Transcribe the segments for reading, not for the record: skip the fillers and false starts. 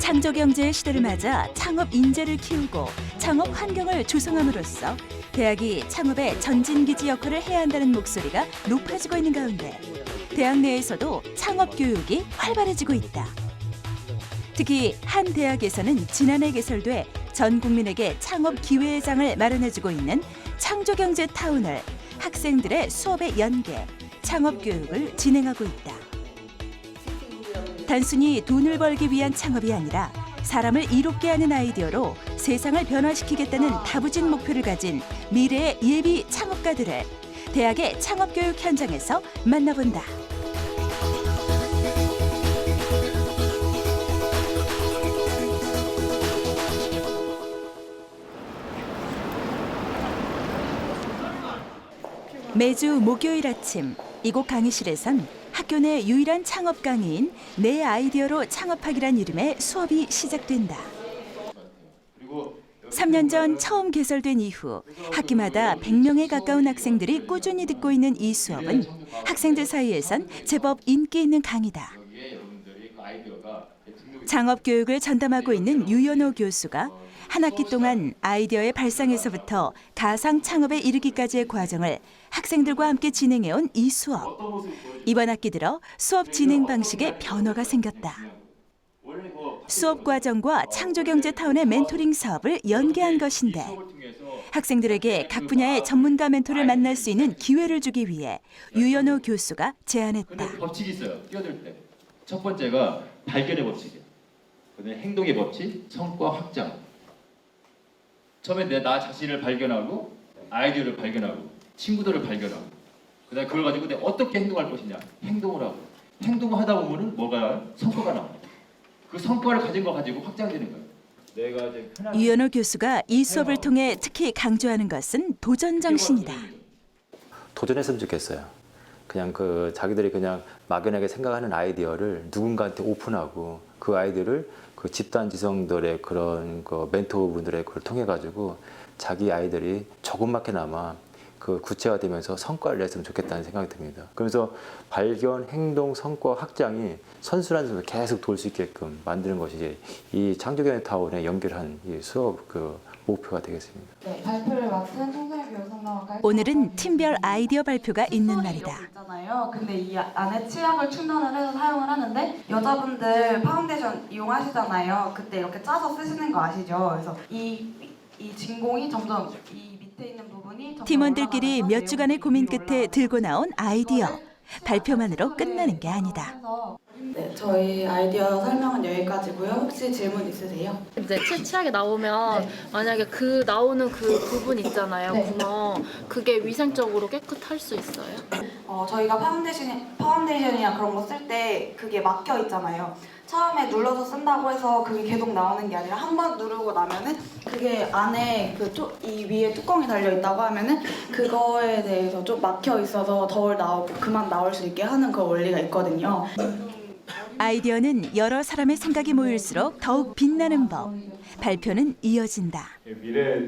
창조경제의 시대를 맞아 창업 인재를 키우고 창업 환경을 조성함으로써 대학이 창업의 전진기지 역할을 해야 한다는 목소리가 높아지고 있는 가운데 대학 내에서도 창업 교육이 활발해지고 있다. 특히 한 대학에서는 지난해 개설돼 전 국민에게 창업 기회장을 마련해주고 있는 창조경제 타운을 학생들의 수업에 연계, 창업 교육을 진행하고 있다. 단순히 돈을 벌기 위한 창업이 아니라 사람을 이롭게 하는 아이디어로 세상을 변화시키겠다는 다부진 목표를 가진 미래의 예비 창업가들을 대학의 창업교육 현장에서 만나본다. 매주 목요일 아침 이곳 강의실에선 학교 내 유일한 창업 강의인 내 아이디어로 창업하기란 이름의 수업이 시작된다. 3년 전 처음 개설된 이후 학기마다 100명에 가까운 학생들이 꾸준히 듣고 있는 이 수업은 학생들 사이에선 제법 인기 있는 강의다. 창업 교육을 전담하고 있는 유연호 교수가 한 학기 동안 아이디어의 발상에서부터 가상 창업에 이르기까지의 과정을 학생들과 함께 진행해온 이 수업. 이번 학기 들어 수업 진행 방식에 변화가 생겼다. 수업 과정과 창조경제타운의 멘토링 사업을 연계한 것인데 학생들에게 각 분야의 전문가 멘토를 만날 수 있는 기회를 주기 위해 유연호 교수가 제안했다. 근데 법칙이 있어요. 뛰어들 때. 첫 번째가 발견의 법칙이에요. 그다음에 행동의 법칙, 성과 확장. 처음에 나 자신을 발견하고 아이디어를 발견하고 친구들을 발견하고 그다음에 그걸 가지고 내가 어떻게 행동할 것이냐 행동을 하고 행동을 하다 보면은 뭐가 성과가 나와요. 그 성과를 가진 거 가지고 확장되는 거예요. 내가 이제 유연호 교수가 이 수업을 통해 특히 강조하는 것은 도전 정신이다. 도전했으면 좋겠어요. 그냥 자기들이 그냥 막연하게 생각하는 아이디어를 누군가한테 오픈하고 그 아이디어를 그 집단 지성들의 그런 멘토분들의 그걸 통해 가지고 자기 아이들이 조금밖에나마 그 구체화되면서 성과를 냈으면 좋겠다는 생각이 듭니다. 그래서 발견, 행동, 성과 확장이 선순환에서 계속 돌 수 있게끔 만드는 것이 이제 이 창조경제타운에 연결한 이 수업 목표가 되겠습니다. 네, 발표를 맡은 청소년교육상담학과 오늘은 팀별 아이디어 발표가 있는 날이다. 있잖아요. 근데 이 안에 치약을 충전을 해서 사용을 하는데 여자분들 파운데이션 이용하시잖아요. 그때 이렇게 짜서 쓰시는 거 아시죠? 그래서 이 진공이 점점 이 밑에 있는 부분이 점점 팀원들끼리 올라가면서 몇 주간의 고민 끝에 들고 나온 아이디어. 발표만으로 끝나는 게 아니다. 네, 저희 아이디어 설명은 여기까지고요. 혹시 질문 있으세요? 이제 치약이 나오면 만약에 그 나오는 그 부분 있잖아요. 구멍. 그게 위생적으로 깨끗할 수 있어요? 저희가 파운데이션이나 그런 거 쓸 때 그게 막혀 있잖아요. 처음에 눌러서 쓴다고 해서 그게 계속 나오는 게 아니라 한 번 누르고 나면은 그게 안에 이 위에 뚜껑이 달려 있다고 하면은 그거에 대해서 좀 막혀 있어서 덜 나오고 그만 나올 수 있게 하는 그 원리가 있거든요. 아이디어는 여러 사람의 생각이 모일수록 더욱 빛나는 법. 발표는 이어진다. 미래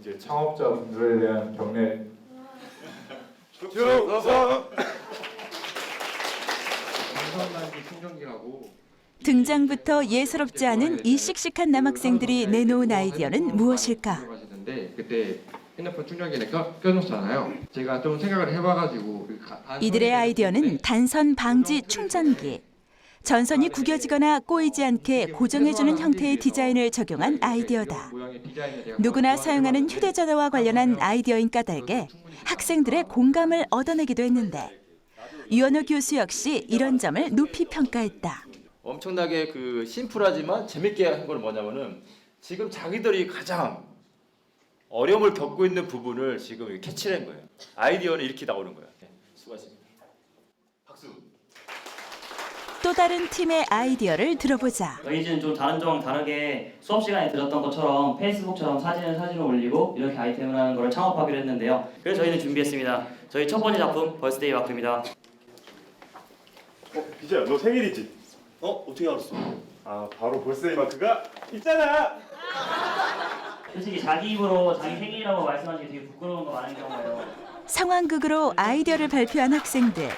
이제 창업자분들에 대한 경례 등장부터 예사롭지 않은 이 씩씩한 남학생들이 내놓은 아이디어는 무엇일까? 그때 핸드폰 충전기에 껴놓잖아요. 제가 좀 생각을 해봐가지고 이들의 아이디어는 단선 방지 충전기. 전선이 구겨지거나 꼬이지 않게 고정해주는 형태의 디자인을 적용한 아이디어다. 누구나 사용하는 휴대전화와 관련한 아이디어인 까닭에 학생들의 공감을 얻어내기도 했는데 유연호 교수 역시 이런 점을 높이 평가했다. 엄청나게 심플하지만 재밌게 한 건 뭐냐면은 지금 자기들이 가장 어려움을 겪고 있는 부분을 지금 캐치한 거예요. 아이디어는 이렇게 나오는 거예요. 수고하셨습니다. 박수. 또 다른 팀의 아이디어를 들어보자. 저희는 좀 다른 점 다르게 수업 시간에 들었던 것처럼 페이스북처럼 사진을 올리고 이렇게 아이템을 하는 걸 창업하기로 했는데요. 그래서 저희는 준비했습니다. 저희 첫 번째 작품 벌스데이 마크입니다. 비자야, 너 생일이지? 어떻게 알았어? 바로 벌스데이 마크가 있잖아. 솔직히 자기 입으로 자기 생일이라고 말씀하시기 되게 부끄러운 거 많은 경우예요. 상황극으로 아이디어를 발표한 학생들.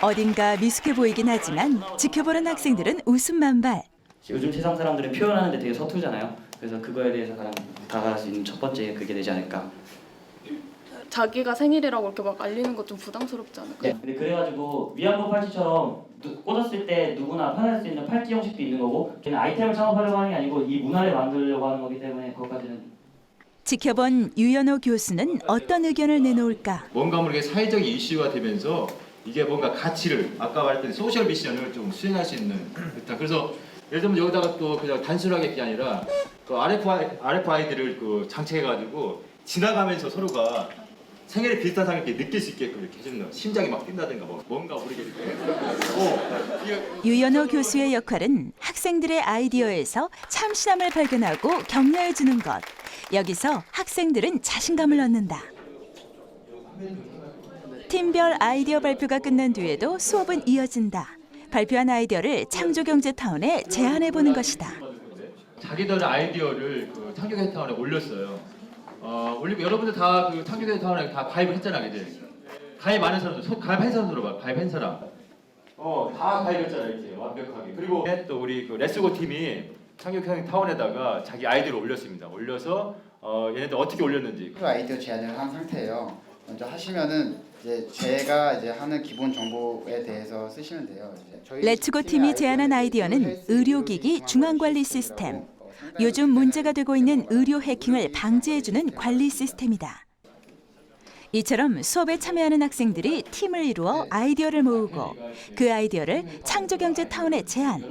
어딘가 미숙해 보이긴 하지만 지켜보는 학생들은 웃음 만발. 요즘 세상 사람들은 표현하는데 되게 서툴잖아요. 그래서 그거에 대해서 가장 다가갈 수 있는 첫 번째 그게 되지 않을까. 자기가 생일이라고 이렇게 막 알리는 것 좀 부담스럽지 않을까요? 네. 근데 그래가지고 위안부 팔찌처럼 꽂았을 때 누구나 편할 수 있는 팔찌 형식도 있는 거고, 걔는 아이템을 창업하려고 하는 게 아니고 이 문화를 만들려고 하는 거기 때문에 그것까지는. 지켜본 유연호 교수는 어떤 의견을 내놓을까? 뭔가 모르게 사회적 이슈가 되면서 이게 뭔가 가치를 아까 말했던 소셜 미션을 좀 수행할 수 있는 듯한. 그래서 예를 들면 여기다가 또 그냥 단순하게 게 아니라 그 RFID를 그 장착해가지고 지나가면서 서로가 생애를 비슷한 상황을 이렇게 느낄 수 있게끔 이렇게 해주는 거예요. 심장이 막 뛴다든가 뭐 뭔가 모르게 이렇게. 유연호 교수의 역할은 학생들의 아이디어에서 참신함을 발견하고 격려해 주는 것. 여기서 학생들은 자신감을 얻는다. 팀별 아이디어 발표가 끝난 뒤에도 수업은 이어진다. 발표한 아이디어를 창조경제타운에 제안해 보는 것이다. 자기들의 아이디어를 그 창조경제타운에 올렸어요. 올리고 여러분들 다 그 창조경제타운에 다 가입을 했잖아, 이제. 가입 안 한 사람들, 가입한 사람 들어봐. 가입한 사람. 다 가입했잖아, 이렇게 완벽하게. 그리고 또 우리 그 레츠고 팀이 창조경제타운에다가 자기 아이디어를 올렸습니다. 올려서 얘네들 어떻게 올렸는지. 아이디어 제안을 한 상태예요. 먼저 하시면은 이제 제가 이제 하는 기본 정보에 대해서 쓰시면 돼요. 레츠고 팀이 제안한 아이디어는 의료기기 중앙관리 시스템. 요즘 문제가 되고 있는 의료 해킹을 방지해주는 관리 시스템이다. 이처럼 수업에 참여하는 학생들이 팀을 이루어 아이디어를 모으고 그 아이디어를 창조경제타운에 제안,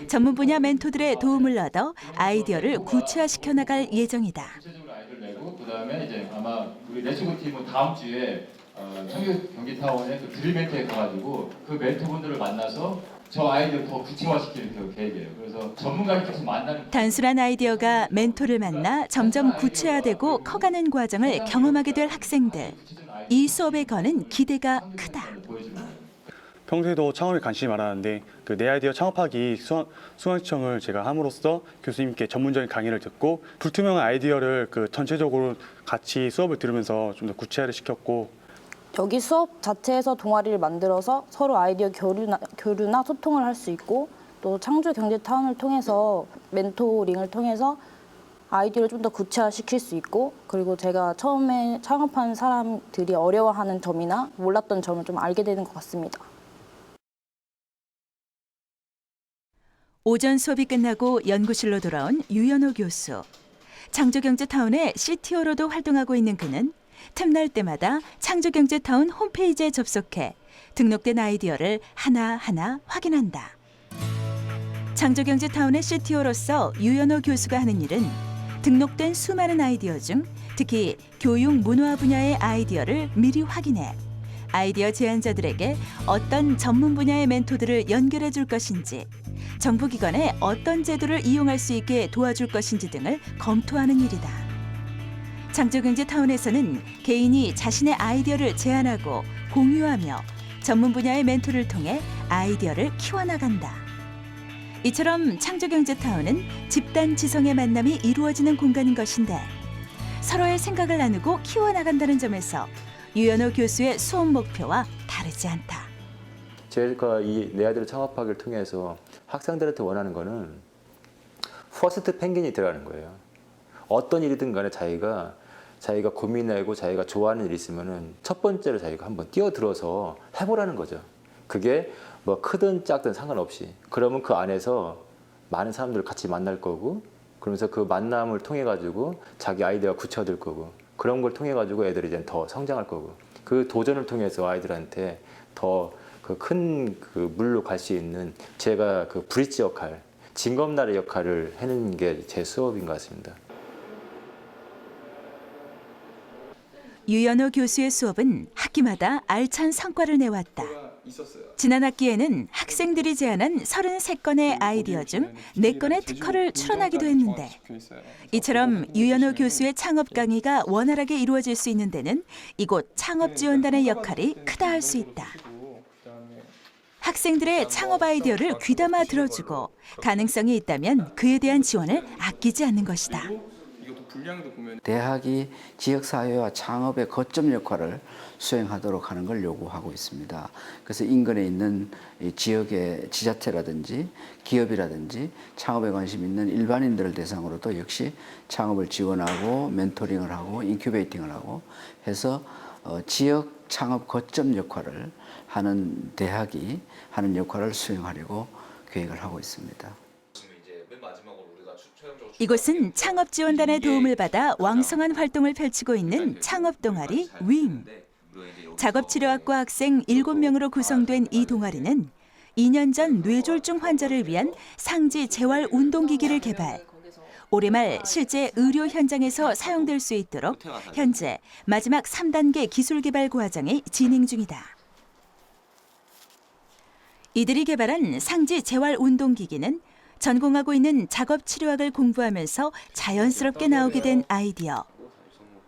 전문 분야 멘토들의 도움을 얻어 아이디어를 구체화시켜 나갈 예정이다. 구체적으로 아이디어를 내고 그다음에 이제 아마 우리 레츠고 팀은 다음 주에 창조경제타운에 그 드릴 멘토에 가가지고 그 멘토분들을 만나서 저 아이디어 더 구체화시키는 그 계획이에요. 그래서 전문가를 계속 만나는. 단순한 아이디어가 멘토를 만나 점점 구체화되고 커가는 과정을 경험하게 될 학생들. 이 수업에 거는 기대가 크다. 평소에도 창업에 관심이 많았는데 그 내 아이디어 창업하기 수강 신청을 제가 함으로써 교수님께 전문적인 강의를 듣고 불투명한 아이디어를 그 전체적으로 같이 수업을 들으면서 좀 더 구체화를 시켰고, 여기 수업 자체에서 동아리를 만들어서 서로 아이디어 교류나 소통을 할 수 있고, 또 창조경제타운을 통해서 멘토링을 통해서 아이디어를 좀 더 구체화시킬 수 있고, 그리고 제가 처음에 창업한 사람들이 어려워하는 점이나 몰랐던 점을 좀 알게 되는 것 같습니다. 오전 수업이 끝나고 연구실로 돌아온 유연호 교수. 창조경제타운의 CTO로도 활동하고 있는 그는 틈날 때마다 창조경제타운 홈페이지에 접속해 등록된 아이디어를 하나하나 확인한다. 창조경제타운의 CTO로서 유연호 교수가 하는 일은 등록된 수많은 아이디어 중 특히 교육 문화 분야의 아이디어를 미리 확인해 아이디어 제안자들에게 어떤 전문 분야의 멘토들을 연결해 줄 것인지, 정부기관에 어떤 제도를 이용할 수 있게 도와줄 것인지 등을 검토하는 일이다. 창조경제타운에서는 개인이 자신의 아이디어를 제안하고 공유하며 전문 분야의 멘토를 통해 아이디어를 키워나간다. 이처럼 창조경제타운은 집단 지성의 만남이 이루어지는 공간인 것인데, 서로의 생각을 나누고 키워나간다는 점에서 유연호 교수의 수업 목표와 다르지 않다. 제가 이 내 아이디어를 창업하기를 통해서 학생들한테 원하는 거는 퍼스트 펭귄이 들어가는 거예요. 어떤 일이든 간에 자기가 고민하고 자기가 좋아하는 일이 있으면은 첫 번째로 자기가 한번 뛰어들어서 해보라는 거죠. 그게 뭐 크든 작든 상관없이. 그러면 그 안에서 많은 사람들을 같이 만날 거고, 그러면서 그 만남을 통해 가지고 자기 아이디어가 구체화될 거고, 그런 걸 통해 가지고 애들이 이제 더 성장할 거고, 그 도전을 통해서 아이들한테 더 그 큰 그 물로 갈 수 있는 제가 그 브릿지 역할, 징검다리 역할을 해내는 게 제 수업인 것 같습니다. 유연호 교수의 수업은 학기마다 알찬 성과를 내왔다. 지난 학기에는 학생들이 제안한 33건의 아이디어 중 4건의 특허를 출원하기도 했는데, 이처럼 유연호 교수의 창업 강의가 원활하게 이루어질 수 있는 데는 이곳 창업지원단의 역할이 크다 할 수 있다. 학생들의 창업 아이디어를 귀담아 들어주고 가능성이 있다면 그에 대한 지원을 아끼지 않는 것이다. 분량도 보면 대학이 지역사회와 창업의 거점 역할을 수행하도록 하는 걸 요구하고 있습니다. 그래서 인근에 있는 이 지역의 지자체라든지 기업이라든지 창업에 관심 있는 일반인들을 대상으로도 역시 창업을 지원하고 멘토링을 하고 인큐베이팅을 하고 해서 지역 창업 거점 역할을 하는 대학이 하는 역할을 수행하려고 계획을 하고 있습니다. 이곳은 창업지원단의 도움을 받아 왕성한 활동을 펼치고 있는 창업동아리 윙. 작업치료학과 학생 7명으로 구성된 이 동아리는 2년 전 뇌졸중 환자를 위한 상지 재활 운동기기를 개발. 올해 말 실제 의료 현장에서 사용될 수 있도록 현재 마지막 3단계 기술 개발 과정이 진행 중이다. 이들이 개발한 상지 재활 운동기기는 전공하고 있는 작업치료학을 공부하면서 자연스럽게 나오게 된 아이디어.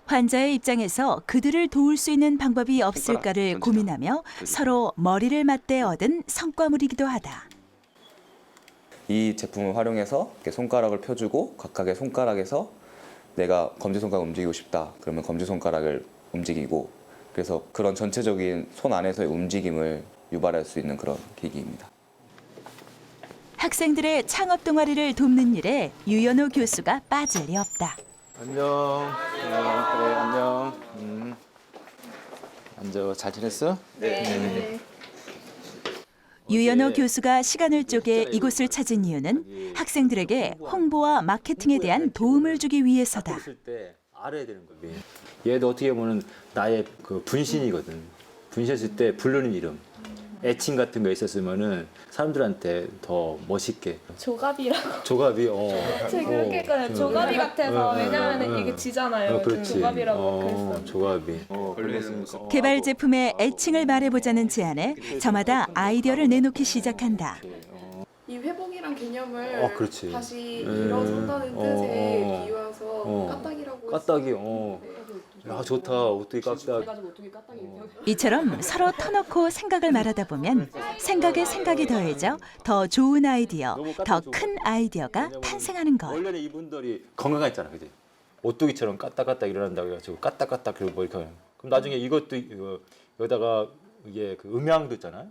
환자의 입장에서 그들을 도울 수 있는 방법이 없을까를 고민하며 서로 머리를 맞대 얻은 성과물이기도 하다. 이 제품을 활용해서 이렇게 손가락을 펴주고 각각의 손가락에서 내가 검지손가락 움직이고 싶다. 그러면 검지손가락을 움직이고 그래서 그런 전체적인 손 안에서의 움직임을 유발할 수 있는 그런 기기입니다. 학생들의 창업 동아리를 돕는 일에 유연호 교수가 빠질 리 없다. 안녕. 그래, 안녕. 앉아. 잘 지냈어? 네. 유연호 교수가 시간을 쪼개 이곳을 찾은 이유는 학생들에게 홍보와 마케팅에 대한 도움을 주기 위해서다. 있을 때 알아야 되는 거야. 얘도 어떻게 보면 나의 그 분신이거든. 분신했을 때 부르는 이름. 애칭 같은 거 있었으면은 사람들한테 더 멋있게. 조갑이라고. 조갑이. 제가 그렇게 했거든요. 조갑이 같아서 왜냐하면 이게 지잖아요. 그렇지. 조갑이라고 그랬어요. 조갑이. 개발 제품의 애칭을 말해보자는 제안에 저마다 아이디어를 내놓기 시작한다. 이 회복이란 개념을 그렇지. 다시 일어선다는 뜻에 비유해서 까딱이라고 까딱이. 야 좋다. 오뚜기 까딱. 이처럼 서로 터놓고 생각을 말하다 보면 생각에 생각이 더해져 더 좋은 아이디어, 더 큰 아이디어가 탄생하는 것. 원래는 이분들이 건강했잖아, 그지? 오뚜기처럼 까딱까딱 일어난다고 해가지고 까딱까딱 그리고 뭐 이렇게. 그럼 나중에 이것도 여기다가 이게 그 음향도 있잖아요.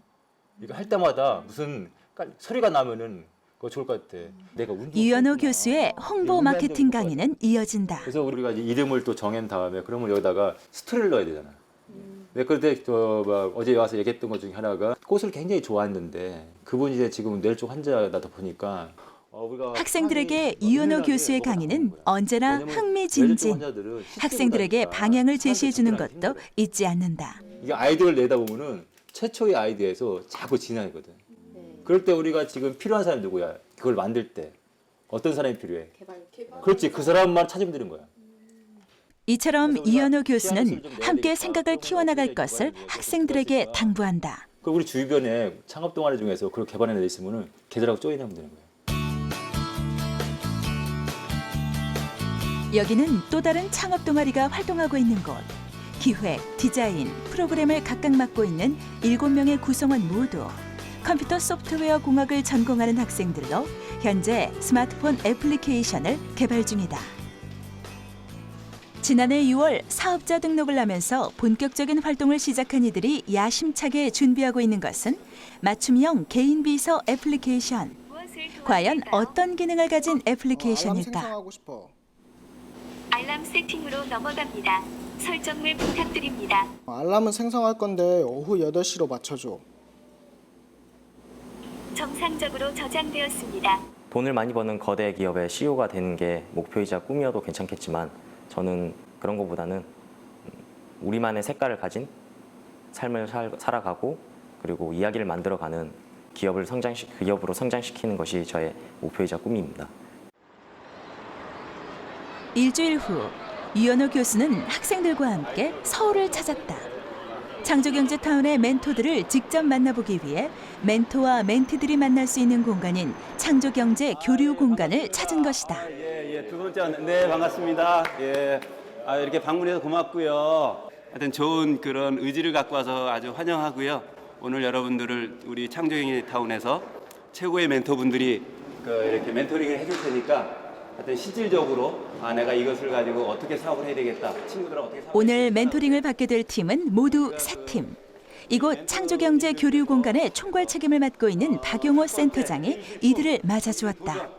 이거 할 때마다 무슨 소리가 나면은 그거 좋을 것 같아. 내가 유연호 교수의 홍보 마케팅 강의는 이어진다. 그래서 우리가 이제 이름을 또 정한 다음에 그러면 여기다가 스토리를 넣어야 되잖아. 네, 그런데 어제 와서 얘기했던 것 중에 하나가 꽃을 굉장히 좋아했는데 그분이 이제 지금 뇌졸중 환자다 보니까 우리가 학생들에게 유연호 교수의 강의는 언제나 흥미진진. 학생들에게 방향을 제시해 주는 것도 잊지 않는다. 이게 아이디어를 내다 보면은 최초의 아이디어에서 자꾸 진화하거든. 그럴 때 우리가 지금 필요한 사람이 누구야? 그걸 만들 때 어떤 사람이 필요해? 개발. 그렇지, 그 사람만 찾으면 되는 거야. 이처럼 유연호 교수는 함께 생각을 키워나갈 것을 학생들에게 당부한다. 그 우리 주변에 창업 동아리 중에서 그걸 개발해내 있으면은 걔들하고 조인하면 되는 거야. 여기는 또 다른 창업 동아리가 활동하고 있는 곳. 기획, 디자인, 프로그램을 각각 맡고 있는 7명의 구성원 모두 컴퓨터 소프트웨어 공학을 전공하는 학생들로 현재 스마트폰 애플리케이션을 개발 중이다. 지난해 6월 사업자 등록을 하면서 본격적인 활동을 시작한 이들이 야심차게 준비하고 있는 것은 맞춤형 개인 비서 애플리케이션. 과연 어떤 기능을 가진 애플리케이션일까? 알람 세팅으로 넘어갑니다. 설정을 부탁드립니다. 알람은 생성할 건데 오후 8시로 맞춰줘. 정상적으로 저장되었습니다. 돈을 많이 버는 거대 기업의 CEO가 되는 게 목표이자 꿈이어도 괜찮겠지만 저는 그런 것보다는 우리만의 색깔을 가진 삶을 살아가고 그리고 이야기를 만들어가는 기업으로 성장시키는 것이 저의 목표이자 꿈입니다. 일주일 후 유연호 교수는 학생들과 함께 서울을 찾았다. 창조경제타운의 멘토들을 직접 만나보기 위해 멘토와 멘티들이 만날 수 있는 공간인 창조경제 교류 공간을 찾은 것이다. 두 번째, 네, 반갑습니다. 이렇게 방문해서 고맙고요. 하여튼 좋은 그런 의지를 갖고 와서 아주 환영하고요. 오늘 여러분들을 우리 창조경제타운에서 최고의 멘토분들이 이렇게 멘토링을 해줄 테니까 하여튼 실질적으로 내가 이것을 가지고 어떻게 사업을 해야 되겠다. 친구들하고 어떻게 사업을 오늘 멘토링을 받게 될 팀은 모두 3팀. 이곳 창조경제 교류 공간의 총괄 책임을 맡고 있는 박용호 센터장이 이들을 맞아주었다.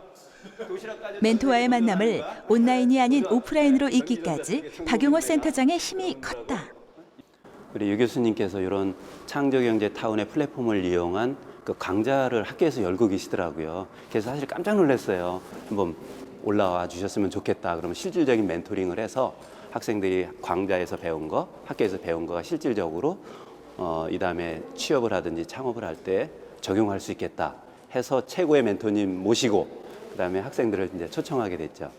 멘토와의 만남을 온라인이 아닌 오프라인으로 잇기까지 박용호 센터장의 힘이 컸다. 우리 유 교수님께서 이런 창조경제타운의 플랫폼을 이용한 그 강좌를 학교에서 열고 계시더라고요. 그래서 사실 깜짝 놀랐어요. 한번 올라와 주셨으면 좋겠다. 그러면 실질적인 멘토링을 해서 학생들이 강좌에서 배운 거, 학교에서 배운 거가 실질적으로 이 다음에 취업을 하든지 창업을 할 때 적용할 수 있겠다 해서 최고의 멘토님 모시고 그 다음에 학생들을 이제 초청하게 됐죠.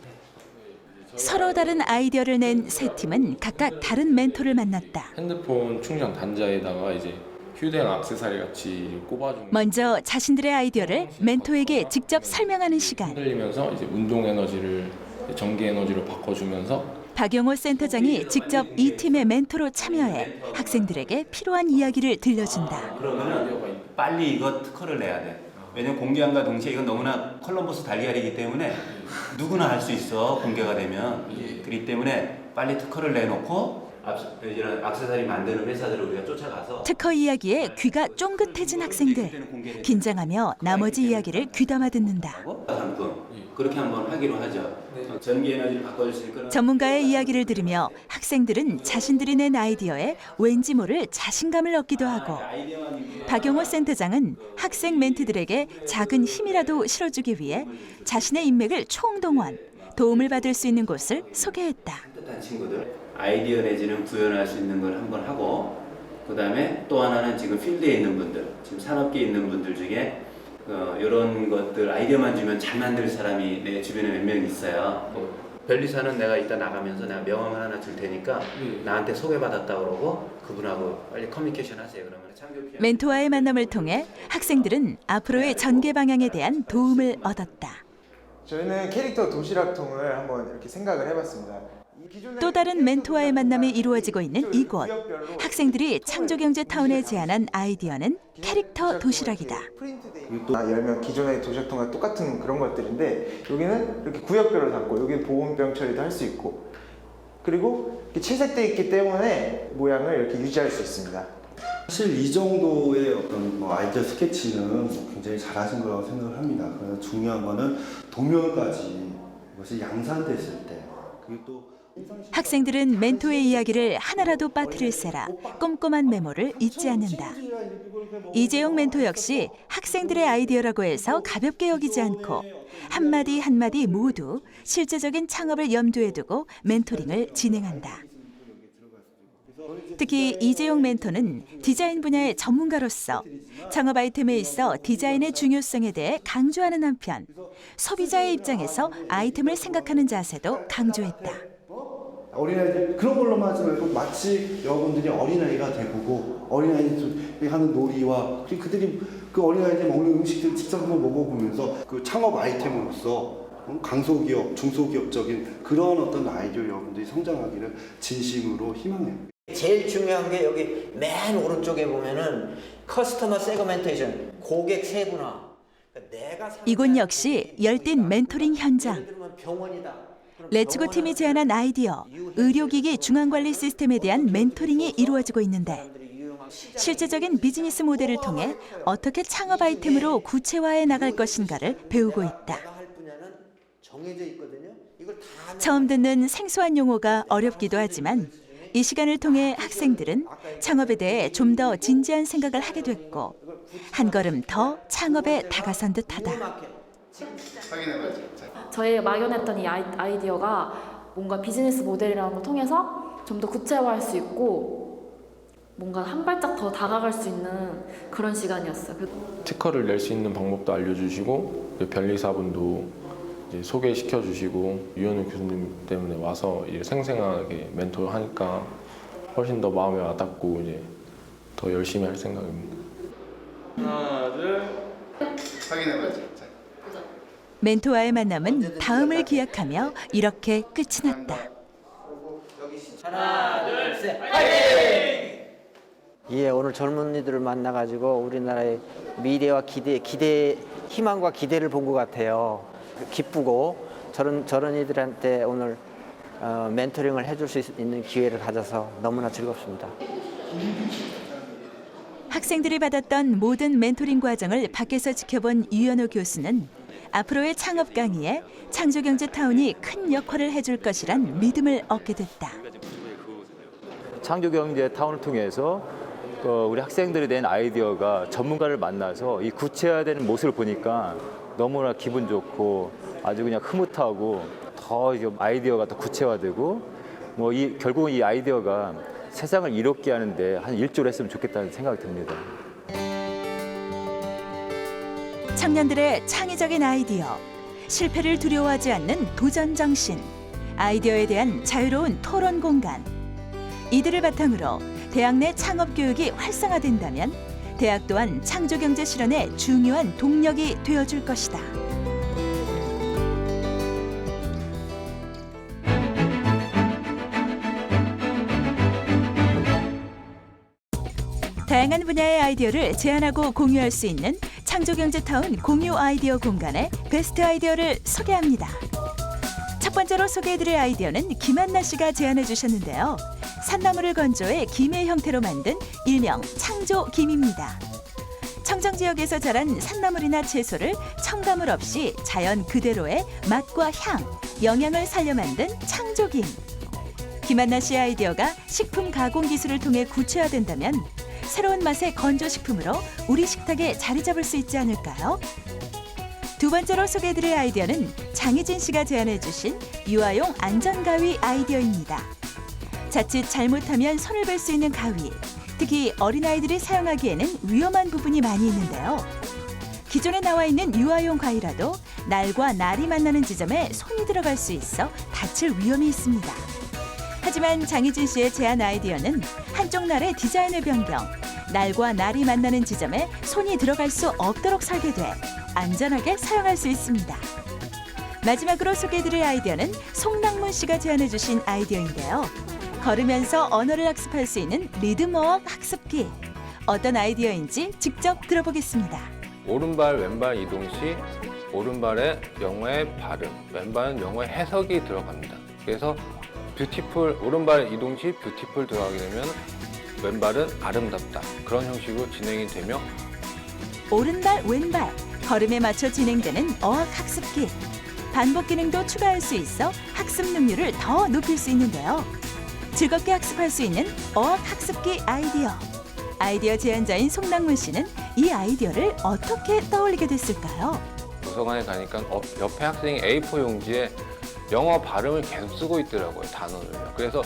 서로 다른 아이디어를 낸 세 팀은 각각 다른 멘토를 만났다. 핸드폰 충전 단자에다가 이제 휴대용 액세서리 같이 꼽아주는. 먼저 자신들의 아이디어를 멘토에게 직접 설명하는 시간. 흔들리면서 이제 운동 에너지를 전기 에너지로 바꿔주면서. 박용호 센터장이 직접 이 팀의 멘토로 참여해 학생들에게 필요한 이야기를 들려준다. 그러면 빨리 이거 특허를 내야 돼. 왜냐면 공개함과 동시에 이건 너무나 콜럼버스 달걀이기 때문에 누구나 할 수 있어, 공개가 되면. 그렇기 때문에 빨리 특허를 내놓고 이런 액세서리 만드는 회사들을 우리가 쫓아가서 특허 이야기에 귀가 쫑긋해진 학생들. 긴장하며 나머지 이야기를 귀담아 듣는다. 상품 그렇게 한번 하기로 하죠. 전기 에너지를 바꿔줄 수 있는 전문가의 이야기를 들으며 학생들은 자신들이 낸 아이디어에 왠지 모를 자신감을 얻기도 하고, 박용호 센터장은 학생 멘티들에게 작은 힘이라도 실어주기 위해 자신의 인맥을 총동원, 도움을 받을 수 있는 곳을 소개했다. 뜻한 친구들 아이디어 내지는 구현할 수 있는 걸 한번 하고, 그 다음에 또 하나는 지금 필드에 있는 분들, 지금 산업계에 있는 분들 중에 이런 것들 아이디어만 주면 잘 만들 사람이 내 주변에 몇 명 있어요. 변리사는 내가 이따 나가면서 내가 명함을 하나 줄 테니까 나한테 소개받았다 그러고 그분하고 빨리 커뮤니케이션 하세요. 그러면 멘토와의 만남을 통해 학생들은 앞으로의 전개 방향에 대한 도움을 얻었다. 저희는 캐릭터 도시락통을 한번 이렇게 생각을 해봤습니다. 또 다른 멘토와의 만남이 이루어지고 있는 이곳. 학생들이 창조경제타운에 제안한 아이디어는 캐릭터 도시락이다. 열면 기존의 도시락통과 똑같은 그런 것들인데 여기는 이렇게 구역별로 담고 여기 보온병 처리도 할 수 있고, 그리고 채색되어 있기 때문에 모양을 이렇게 유지할 수 있습니다. 사실 이 정도의 어떤 아이디어 스케치는 굉장히 잘하신 거라고 생각을 합니다. 그래서 중요한 거는 도면까지 이것이 양산됐을 때, 그리고 또 학생들은 멘토의 이야기를 하나라도 빠뜨릴세라 꼼꼼한 메모를 잊지 않는다. 이재용 멘토 역시 학생들의 아이디어라고 해서 가볍게 여기지 않고 한마디 한마디 모두 실제적인 창업을 염두에 두고 멘토링을 진행한다. 특히 이재용 멘토는 디자인 분야의 전문가로서 창업 아이템에 있어 디자인의 중요성에 대해 강조하는 한편 소비자의 입장에서 아이템을 생각하는 자세도 강조했다. 어린아이들 그런 걸로만 하지 말고 마치 여러분들이 어린아이가 되고 어린아이들이 하는 놀이와 그리고 그들이 그 어린아이들이 먹는 음식들 직접 한번 먹어보면서 그 창업 아이템으로서 강소기업, 중소기업적인 그런 어떤 아이디어 여러분들이 성장하기를 진심으로 희망해요. 제일 중요한 게 여기 맨 오른쪽에 보면은 커스터머 세그멘테이션, 고객 세분화. 이곳 역시 열띤 멘토링 현장. 레츠고 팀이 제안한 아이디어, 의료기기 중앙관리 시스템에 대한 멘토링이 이루어지고 있는데 실제적인 비즈니스 모델을 통해 어떻게 창업 아이템으로 구체화해 나갈 것인가를 배우고 있다. 처음 듣는 생소한 용어가 어렵기도 하지만 이 시간을 통해 학생들은 창업에 대해 좀 더 진지한 생각을 하게 됐고 한 걸음 더 창업에 다가선 듯하다. 저희가 막연했던 이 아이디어가 뭔가 비즈니스 모델이라는 걸 통해서 좀 더 구체화할 수 있고 뭔가 한 발짝 더 다가갈 수 있는 그런 시간이었어요. 특허를 낼 수 있는 방법도 알려주시고 변리사분도 이제 소개시켜주시고 유현우 교수님 때문에 와서 이제 생생하게 멘토하니까 훨씬 더 마음에 와닿고 이제 더 열심히 할 생각입니다. 하나, 둘. 확인해봐야지. 멘토와의 만남은 다음을 기약하며 이렇게 끝이 났다. 하나, 둘, 셋, 파이팅! 예, 오늘 젊은이들을 만나가지고 우리나라의 미래와 희망과 기대를 본 것 같아요. 기쁘고 저런 이들한테 오늘 멘토링을 해줄 수 있는 기회를 가져서 너무나 즐겁습니다. 학생들이 받았던 모든 멘토링 과정을 밖에서 지켜본 유연호 교수는 앞으로의 창업 강의에 창조경제타운이 큰 역할을 해줄 것이란 믿음을 얻게 됐다. 창조경제타운을 통해서 우리 학생들이 낸 아이디어가 전문가를 만나서 이 구체화되는 모습을 보니까 너무나 기분 좋고 아주 그냥 흐뭇하고 더 아이디어가 더 구체화되고 결국은 이 아이디어가 세상을 이롭게 하는데 한 일조를 했으면 좋겠다는 생각이 듭니다. 청년들의 창의적인 아이디어, 실패를 두려워하지 않는 도전 정신, 아이디어에 대한 자유로운 토론 공간. 이들을 바탕으로 대학 내 창업 교육이 활성화된다면 대학 또한 창조경제 실현의 중요한 동력이 되어줄 것이다. 다양한 분야의 아이디어를 제안하고 공유할 수 있는 창조경제타운 공유 아이디어 공간의 베스트 아이디어를 소개합니다. 첫 번째로 소개해드릴 아이디어는 김한나 씨가 제안해 주셨는데요. 산나물을 건조해 김의 형태로 만든 일명 창조김입니다. 청정 지역에서 자란 산나물이나 채소를 첨가물 없이 자연 그대로의 맛과 향, 영양을 살려 만든 창조김. 김한나 씨의 아이디어가 식품 가공 기술을 통해 구체화된다면 새로운 맛의 건조식품으로 우리 식탁에 자리 잡을 수 있지 않을까요? 두 번째로 소개해드릴 아이디어는 장희진 씨가 제안해 주신 유아용 안전가위 아이디어입니다. 자칫 잘못하면 손을 볼 수 있는 가위, 특히 어린아이들이 사용하기에는 위험한 부분이 많이 있는데요. 기존에 나와 있는 유아용 가위라도 날과 날이 만나는 지점에 손이 들어갈 수 있어 다칠 위험이 있습니다. 하지만 장희진 씨의 제안 아이디어는 한쪽 날의 디자인을 변경, 날과 날이 만나는 지점에 손이 들어갈 수 없도록 설계돼 안전하게 사용할 수 있습니다. 마지막으로 소개해드릴 아이디어는 송낙문 씨가 제안해 주신 아이디어인데요. 걸으면서 언어를 학습할 수 있는 리듬어학 학습기. 어떤 아이디어인지 직접 들어보겠습니다. 오른발 왼발 이동 시 오른발에 영어의 발음, 왼발은 영어의 해석이 들어갑니다. 그래서 뷰티풀, 오른발 이동 시 뷰티풀 들어가게 되면 왼발은 아름답다. 그런 형식으로 진행이 되며 오른발 왼발 걸음에 맞춰 진행되는 어학 학습기. 반복 기능도 추가할 수 있어 학습 능률을 더 높일 수 있는데요. 즐겁게 학습할 수 있는 어학 학습기 아이디어. 아이디어 제안자인 송낙문 씨는 이 아이디어를 어떻게 떠올리게 됐을까요? 도서관에 가니까 옆에 학생이 A4 용지에 영어 발음을 계속 쓰고 있더라고요, 단어를요. 그래서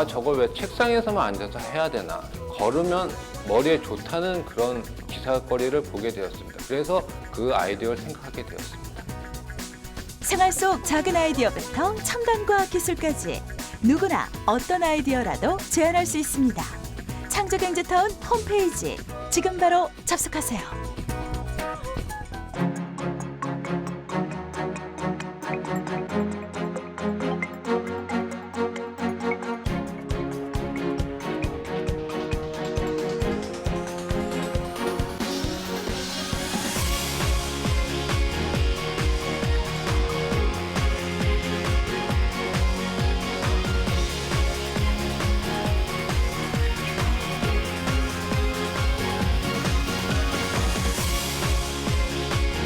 저걸 왜 책상에서만 앉아서 해야 되나, 걸으면 머리에 좋다는 그런 기사거리를 보게 되었습니다. 그래서 그 아이디어를 생각하게 되었습니다. 생활 속 작은 아이디어부터 첨단과학 기술까지 누구나 어떤 아이디어라도 제안할 수 있습니다. 창조경제타운 홈페이지 지금 바로 접속하세요.